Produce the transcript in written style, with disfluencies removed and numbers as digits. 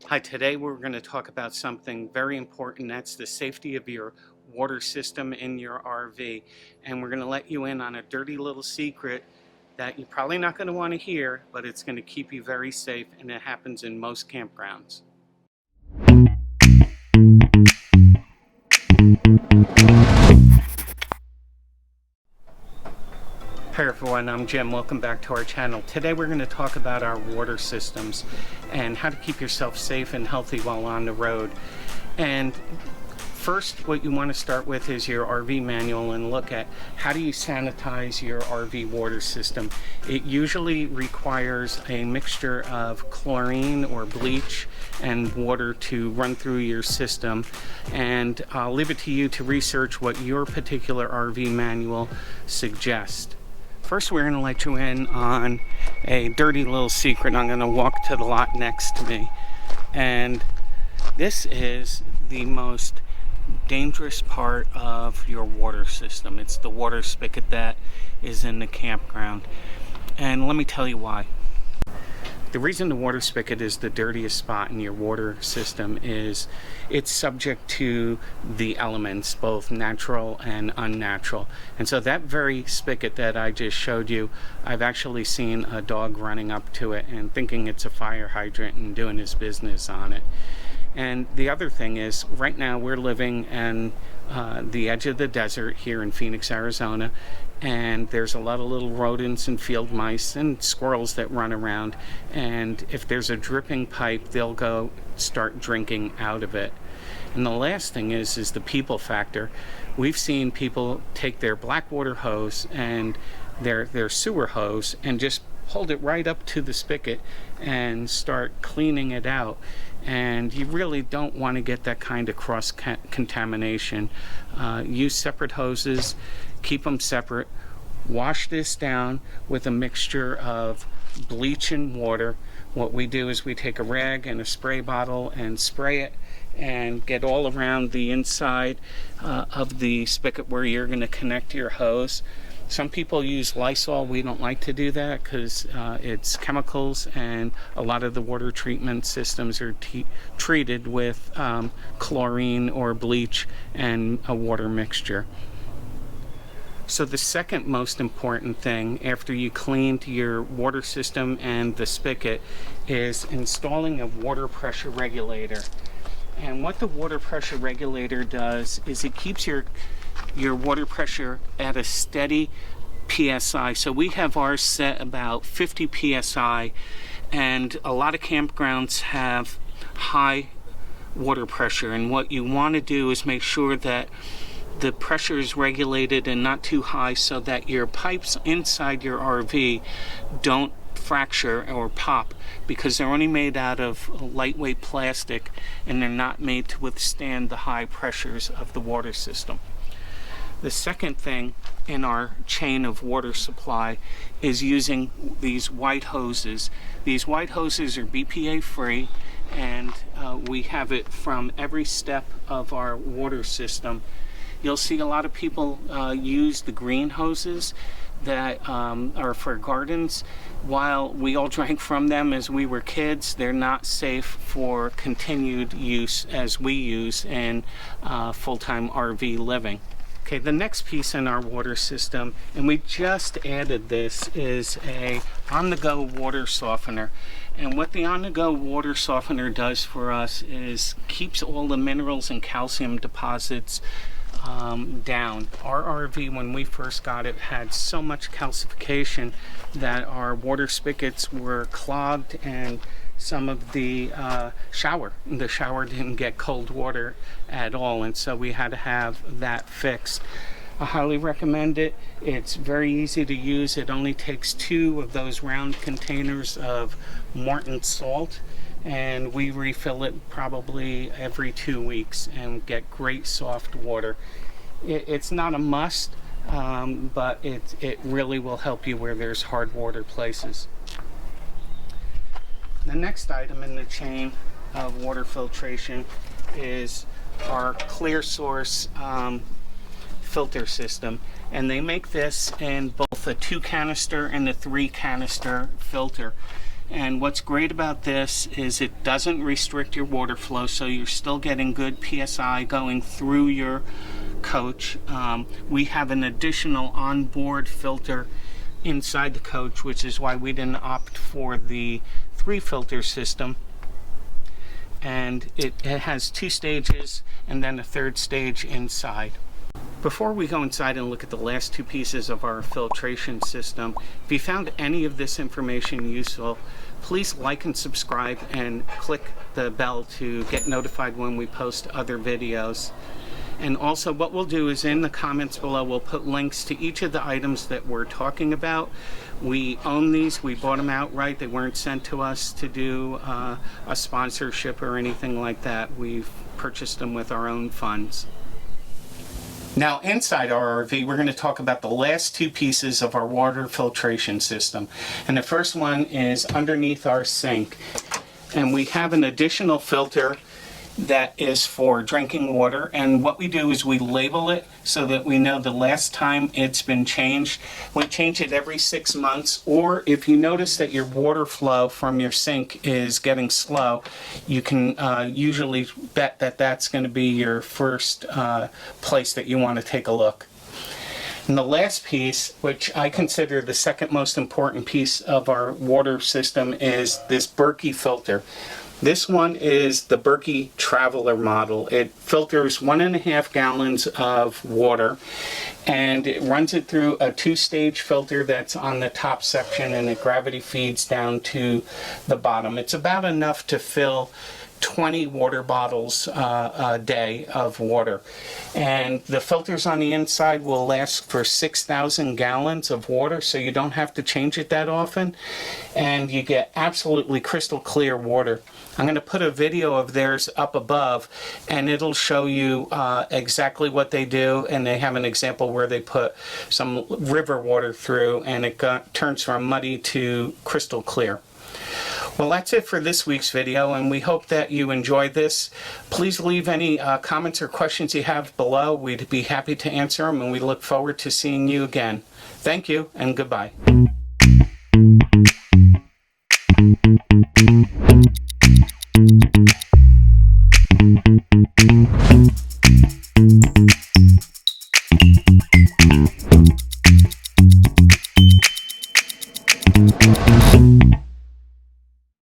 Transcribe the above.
Hi, today we're going to talk about something very important. That's the safety of your water system in your RV. And we're going to let you in on a dirty little secret that you're probably not going to want to hear, but it's going to keep you very safe, and it happens in most campgrounds. Hey everyone, I'm Jim. Welcome back to our channel. Today we're going to talk about our water systems and how to keep yourself safe and healthy while on the road. And first, what you want to start with is your RV manual and look at how do you sanitize your RV water system. It usually requires a mixture of chlorine or bleach and water to run through your system, and I'll leave it to you to research what your particular RV manual suggests. First, we're going to let you in on a dirty little secret. I'm going to walk to the lot next to me, and this is the most dangerous part of your water system. It's the water spigot that is in the campground, and let me tell you why. The reason the water spigot is the dirtiest spot in your water system is it's subject to the elements, both natural and unnatural. And so that very spigot that I just showed you, I've actually seen a dog running up to it and thinking it's a fire hydrant and doing his business on it. And the other thing is, right now we're living in the edge of the desert here in Phoenix, Arizona, and there's a lot of little rodents and field mice and squirrels that run around, and if there's a dripping pipe, they'll go start drinking out of it. And the last thing is the people factor. We've seen people take their black water hose and their sewer hose and just hold it right up to the spigot and start cleaning it out, and you really don't want to get that kind of cross contamination. Use separate hoses, keep them separate. Wash this down with a mixture of bleach and water. What we do is we take a rag and a spray bottle and spray it and get all around the inside of the spigot where you're going to connect your hose. Some people use Lysol. We don't like to do that because it's chemicals, and a lot of the water treatment systems are treated with chlorine or bleach and a water mixture. So the second most important thing after you cleaned your water system and the spigot is installing a water pressure regulator. And what the water pressure regulator does is it keeps your water pressure at a steady PSI. So we have ours set about 50 PSI, and a lot of campgrounds have high water pressure, and what you want to do is make sure that the pressure is regulated and not too high so that your pipes inside your RV don't fracture or pop, because they're only made out of lightweight plastic and they're not made to withstand the high pressures of the water system. The second thing in our chain of water supply is using these white hoses. These white hoses are BPA free, and we have it from every step of our water system. You'll see a lot of people use the green hoses that are for gardens. While we all drank from them as we were kids, they're not safe for continued use as we use in full-time RV living. Okay, the next piece in our water system, and we just added this, is a on-the-go water softener. And what the on-the-go water softener does for us is keeps all the minerals and calcium deposits down. Our RV, when we first got it, had so much calcification that our water spigots were clogged, and some of the shower didn't get cold water at all, and so we had to have that fixed. I highly recommend it. It's very easy to use. It only takes 2 of those round containers of Morton salt, and we refill it probably every 2 weeks and get great soft water. It's not a must, but it really will help you where there's hard water places. The next item in the chain of water filtration is our Clear Source filter system, and they make this in both a 2 canister and a 3 canister filter. And what's great about this is it doesn't restrict your water flow, so you're still getting good PSI going through your coach. We have an additional onboard filter inside the coach, which is why we didn't opt for the 3-filter system. And it has 2 stages and then a 3rd stage inside. Before we go inside and look at the last 2 pieces of our filtration system, if you found any of this information useful, please like and subscribe and click the bell to get notified when we post other videos. And also what we'll do is in the comments below we'll put links to each of the items that we're talking about. We own these, we bought them outright, they weren't sent to us to do a sponsorship or anything like that. We've purchased them with our own funds. Now inside our RV, we're going to talk about the last 2 pieces of our water filtration system. And the first one is underneath our sink. And we have an additional filter that is for drinking water, and what we do is we label it so that we know the last time it's been changed. We change it every 6 months, or if you notice that your water flow from your sink is getting slow, you can usually bet that that's going to be your first place that you want to take a look. And the last piece, which I consider the second most important piece of our water system, is this Berkey filter. This one is the Berkey Traveler model. It filters 1.5 gallons of water, and it runs it through a 2-stage filter that's on the top section, and it gravity feeds down to the bottom. It's about enough to fill 20 water bottles a day of water. And the filters on the inside will last for 6,000 gallons of water, so you don't have to change it that often, and you get absolutely crystal clear water. I'm going to put a video of theirs up above, and it'll show you exactly what they do, and they have an example where they put some river water through, and it turns from muddy to crystal clear. Well, that's it for this week's video, and we hope that you enjoyed this. Please leave any comments or questions you have below. We'd be happy to answer them, and we look forward to seeing you again. Thank you, and goodbye.